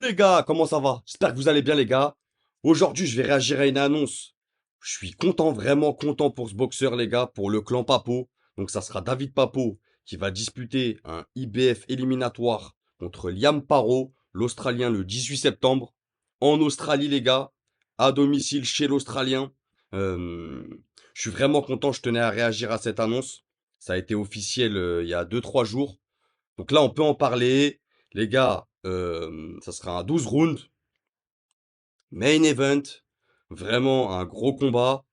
Les gars, comment ça va? J'espère que vous allez bien, les gars. Aujourd'hui, je vais réagir à une annonce. Je suis content, vraiment content pour ce boxeur, les gars, pour le clan Papo. Donc, ça sera David Papo qui va disputer un IBF éliminatoire contre Liam Paro, l'Australien, le 18 septembre. En Australie, les gars. À domicile, chez l'Australien. Euh, je suis vraiment content, je tenais à réagir à cette annonce. Ça a été officiel il y a 2 3 jours. Donc là, on peut en parler. Les gars, ça sera un 12 rounds, main event, vraiment un gros combat.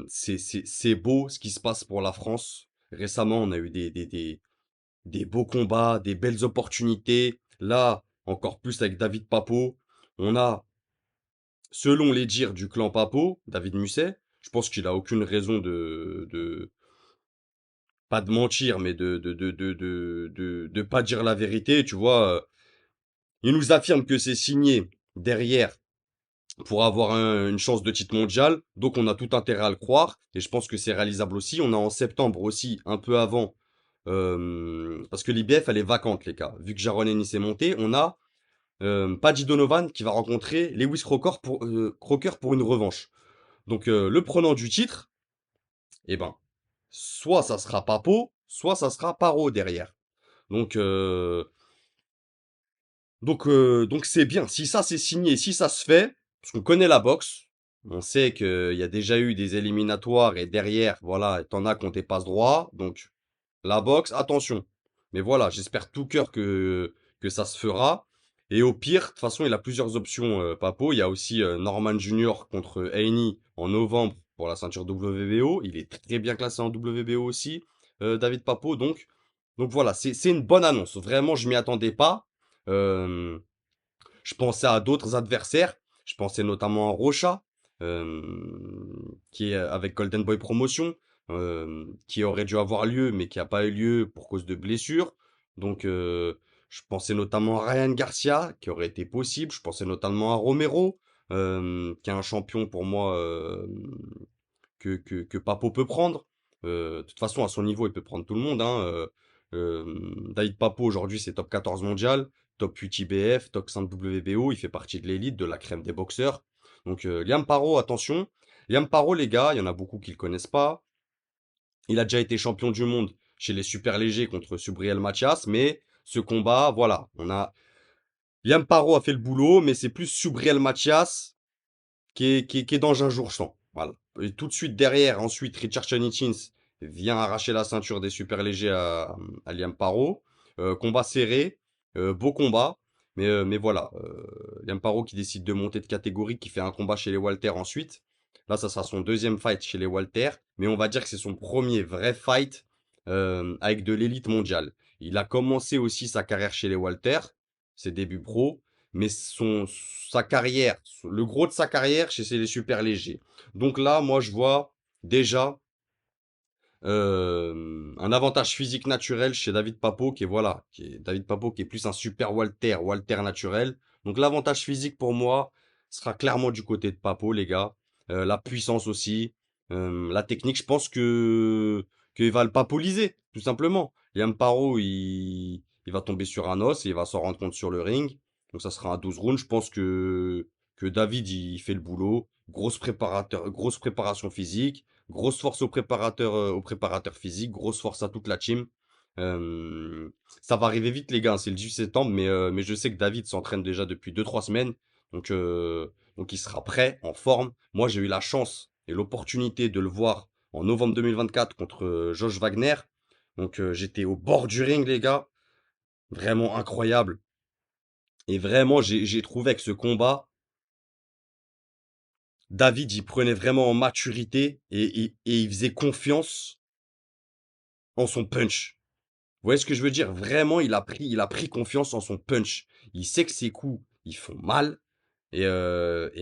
C'est beau ce qui se passe pour la France. Récemment, on a eu des beaux combats, des belles opportunités. Là, encore plus avec David Papo. On a, selon les dires du clan Papo, David Musset, je pense qu'il a aucune raison pas de mentir, mais de pas dire la vérité, tu vois. Il nous affirme que c'est signé derrière pour avoir une chance de titre mondial, donc on a tout intérêt à le croire, et je pense que c'est réalisable aussi. On a en septembre aussi, un peu avant, parce que l'IBF elle est vacante les gars. Vu que Jaron Ennis est monté, on a Paddy Donovan qui va rencontrer Lewis Crocker pour une revanche. Donc le prenant du titre, eh ben, soit ça sera Papo, soit ça sera Paro derrière. Donc donc c'est bien. Si ça c'est signé, si ça se fait, parce qu'on connaît la boxe, on sait qu'il y a déjà eu des éliminatoires et derrière, voilà, t'en as qu'on tes passe droit. Donc la boxe, attention. Mais voilà, j'espère tout cœur que ça se fera. Et au pire, de toute façon, il a plusieurs options, Papo. Il y a aussi Norman Junior contre Haney en novembre pour la ceinture WBO. Il est très bien classé en WBO aussi, David Papo. Donc voilà, c'est une bonne annonce. Vraiment, je m'y attendais pas. Euh, je pensais à d'autres adversaires. Je pensais notamment à Rocha, euh, qui est avec Golden Boy Promotion, qui aurait dû avoir lieu, mais qui n'a pas eu lieu pour cause de blessure. Donc, je pensais notamment à Ryan Garcia, qui aurait été possible. Je pensais notamment à Romero, qui est un champion pour moi que Papo peut prendre. De toute façon, à son niveau, il peut prendre tout le monde, hein. David Papo, aujourd'hui, c'est top 14 mondial, top 8 IBF, top 5 WBO. Il fait partie de l'élite, de la crème des boxeurs. Donc, Liam Paro, attention. Liam Paro, les gars, il y en a beaucoup qui le connaissent pas. Il a déjà été champion du monde chez les super légers contre Subriel Matias, mais ce combat, voilà, on a Liam Paro a fait le boulot, mais c'est plus Subriel Matias qui est dans un jour sans. Voilà. Et tout de suite derrière, ensuite, Richard Chanichins vient arracher la ceinture des super légers à Liam Paro. Combat serré, beau combat. Mais voilà, Liam Paro qui décide de monter de catégorie, qui fait un combat chez les Walter ensuite. Là, ça sera son deuxième fight chez les Walter. Mais on va dire que c'est son premier vrai fight avec de l'élite mondiale. Il a commencé aussi sa carrière chez les Walter, ses débuts pro mais sa carrière, le gros de sa carrière, c'est les super légers. Donc là, moi, je vois déjà un avantage physique naturel chez David Papo, David Papo qui est plus un super Walter naturel. Donc l'avantage physique pour moi sera clairement du côté de Papo, les gars. La puissance aussi, la technique, je pense que qu'il va le papoliser, tout simplement. Liam Paro, il va tomber sur un os et il va s'en rendre compte sur le ring. Donc ça sera un 12 rounds. Je pense que David, il fait le boulot. Grosse préparation physique. Grosse force au préparateur physique, grosse force à toute la team. Euh, Ça va arriver vite les gars, c'est le 18 septembre, mais je sais que David s'entraîne déjà depuis 2 3 semaines, donc il sera prêt, en forme. Moi j'ai eu la chance et l'opportunité de le voir en novembre 2024 contre Josh Wagner, donc j'étais au bord du ring les gars, vraiment incroyable. Et vraiment j'ai trouvé que ce combat, David il prenait vraiment en maturité et il faisait confiance en son punch. Vous voyez ce que je veux dire? Vraiment, il a pris confiance en son punch. Il sait que ses coups, ils font mal. Et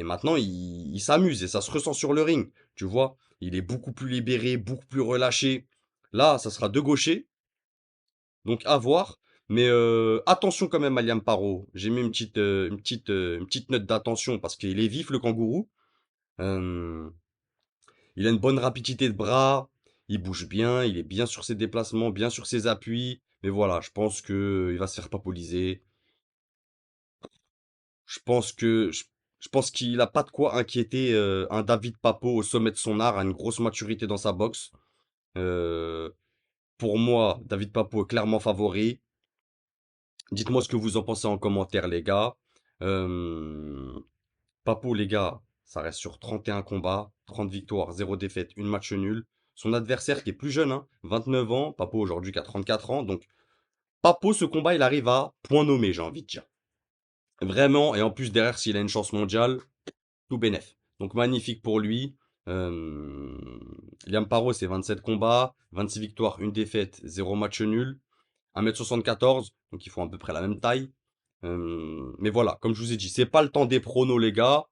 maintenant, il s'amuse et ça se ressent sur le ring. Tu vois? Il est beaucoup plus libéré, beaucoup plus relâché. Là, ça sera deux gauchers. Donc, à voir. Mais attention quand même à Liam Paro. J'ai mis une petite note d'attention parce qu'il est vif, le kangourou. Euh, il a une bonne rapidité de bras, il bouge bien, il est bien sur ses déplacements, bien sur ses appuis. Mais voilà, je pense que il va se faire papoliser. Je pense que je pense qu'il a pas de quoi inquiéter un David Papo au sommet de son art, a une grosse maturité dans sa boxe. Euh, pour moi, David Papo est clairement favori. Dites-moi ce que vous en pensez en commentaire, les gars. Euh, Papo, les gars, ça reste sur 31 combats, 30 victoires, 0 défaite, une match nul. Son adversaire qui est plus jeune, hein, 29 ans, Papo aujourd'hui qui a 34 ans. Donc, Papo, ce combat, il arrive à point nommé, j'ai envie de dire. Vraiment, et en plus, derrière, s'il a une chance mondiale, tout bénef. Donc, magnifique pour lui. Euh, Liam Paro, c'est 27 combats, 26 victoires, une défaite, 0 match nul. 1m74, donc ils font à peu près la même taille. Mais voilà, comme je vous ai dit, c'est pas le temps des pronos, les gars.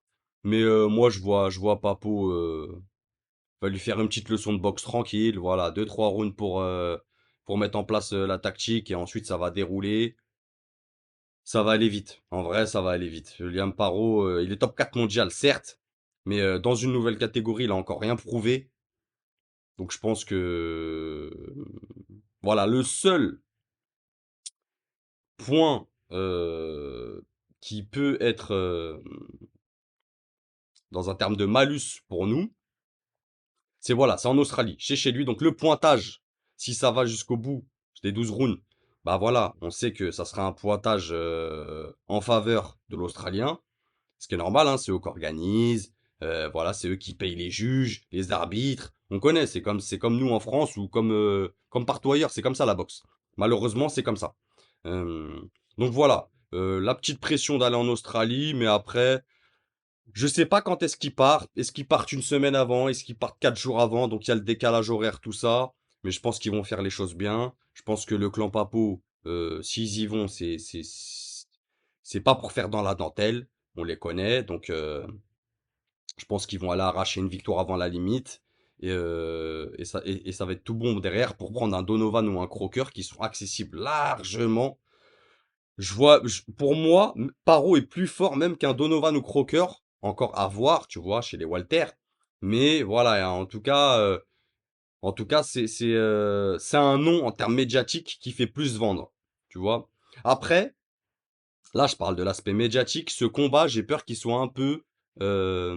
Mais moi, je vois Papo va lui faire une petite leçon de boxe tranquille. Voilà, deux trois rounds pour mettre en place la tactique et ensuite ça va dérouler. Ça va aller vite. En vrai, ça va aller vite. Liam Paro, il est top 4 mondial, certes, mais dans une nouvelle catégorie, il a encore rien prouvé. Donc je pense que voilà, le seul point qui peut être dans un terme de malus pour nous, c'est voilà, c'est en Australie, chez lui. Donc le pointage, si ça va jusqu'au bout des 12 rounds, bah voilà, on sait que ça sera un pointage en faveur de l'Australien. Ce qui est normal, hein, c'est eux qui organisent, voilà, c'est eux qui payent les juges, les arbitres. On connaît, c'est comme nous en France ou comme partout ailleurs, c'est comme ça la boxe. Malheureusement, c'est comme ça. Euh, donc voilà, la petite pression d'aller en Australie, mais après, je sais pas quand est-ce qu'ils partent. Est-ce qu'ils partent une semaine avant? Est-ce qu'ils partent 4 jours avant? Donc il y a le décalage horaire, tout ça. Mais je pense qu'ils vont faire les choses bien. Je pense que le clan Papo, s'ils y vont, c'est pas pour faire dans la dentelle. On les connaît, donc je pense qu'ils vont aller arracher une victoire avant la limite. Et ça va être tout bon derrière pour prendre un Donovan ou un Croker qui sont accessibles largement. Pour moi, Paro est plus fort même qu'un Donovan ou Croker. Encore à voir, tu vois, chez les Walter. Mais voilà, en tout cas, c'est un nom en termes médiatiques qui fait plus vendre, tu vois. Après, là, je parle de l'aspect médiatique. Ce combat, j'ai peur qu'il soit un peu euh,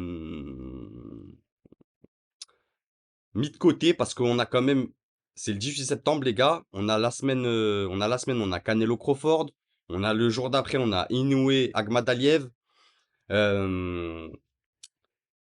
mis de côté parce qu'on a quand même, c'est le 18 septembre, les gars. On a Canelo Crawford. On a le jour d'après, on a Inoue Agmadaliev. Euh,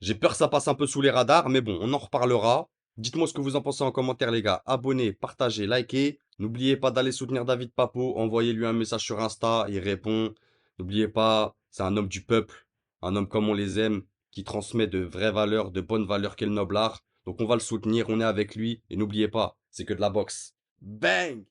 j'ai peur que ça passe un peu sous les radars, mais bon, on en reparlera. Dites-moi ce que vous en pensez en commentaire, les gars. Abonnez, partagez, likez. N'oubliez pas d'aller soutenir David Papo. Envoyez-lui un message sur Insta, il répond. N'oubliez pas, c'est un homme du peuple, un homme comme on les aime, qui transmet de vraies valeurs, de bonnes valeurs qu'est le noble art. Donc on va le soutenir, on est avec lui. Et n'oubliez pas, c'est que de la boxe. Bang!